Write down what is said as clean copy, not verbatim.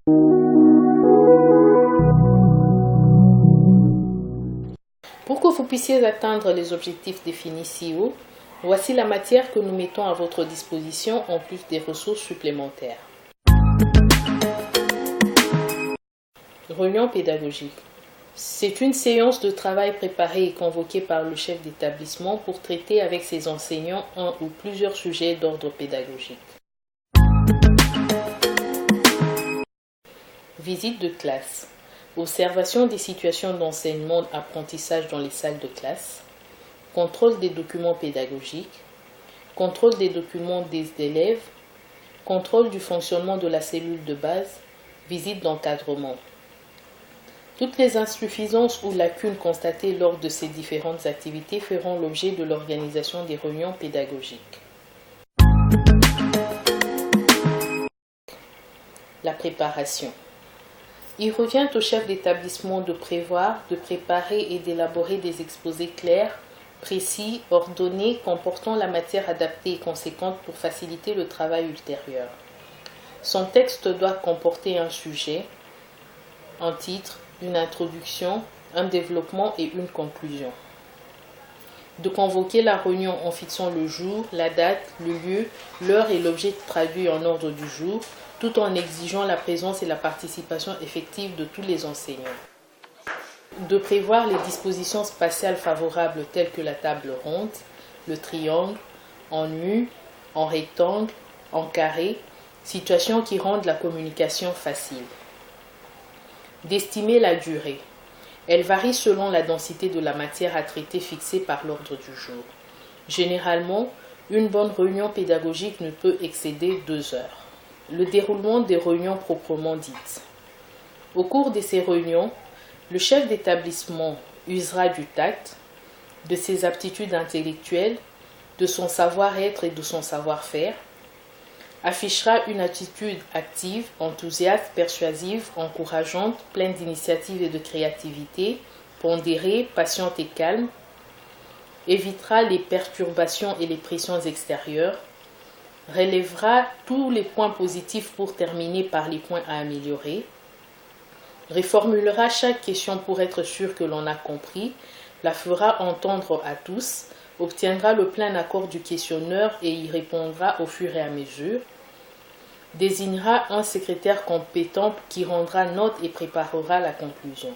Pour que vous puissiez atteindre les objectifs définis ci haut, voici la matière que nous mettons à votre disposition en plus des ressources supplémentaires. Réunion pédagogique. C'est une séance de travail préparée et convoquée par le chef d'établissement pour traiter avec ses enseignants un ou plusieurs sujets d'ordre pédagogique. Visite de classe. Observation des situations d'enseignement-apprentissage dans les salles de classe. Contrôle des documents pédagogiques. Contrôle des documents des élèves. Contrôle du fonctionnement de la cellule de base. Visite d'encadrement. Toutes les insuffisances ou lacunes constatées lors de ces différentes activités feront l'objet de l'organisation des réunions pédagogiques. La préparation. Il revient au chef d'établissement de prévoir, de préparer et d'élaborer des exposés clairs, précis, ordonnés, comportant la matière adaptée et conséquente pour faciliter le travail ultérieur. Son texte doit comporter un sujet, un titre, une introduction, un développement et une conclusion. De convoquer la réunion en fixant le jour, la date, le lieu, l'heure et l'objet traduit en ordre du jour, tout en exigeant la présence et la participation effective de tous les enseignants. De prévoir les dispositions spatiales favorables telles que la table ronde, le triangle, en U, en rectangle, en carré, situations qui rendent la communication facile. D'estimer la durée. Elle varie selon la densité de la matière à traiter fixée par l'ordre du jour. Généralement, une bonne réunion pédagogique ne peut excéder 2 heures. Le déroulement des réunions proprement dites. Au cours de ces réunions, le chef d'établissement usera du tact, de ses aptitudes intellectuelles, de son savoir-être et de son savoir-faire, affichera une attitude active, enthousiaste, persuasive, encourageante, pleine d'initiative et de créativité, pondérée, patiente et calme, évitera les perturbations et les pressions extérieures, relèvera tous les points positifs pour terminer par les points à améliorer, reformulera chaque question pour être sûr que l'on a compris, la fera entendre à tous, obtiendra le plein accord du questionneur et y répondra au fur et à mesure, désignera un secrétaire compétent qui rendra note et préparera la conclusion.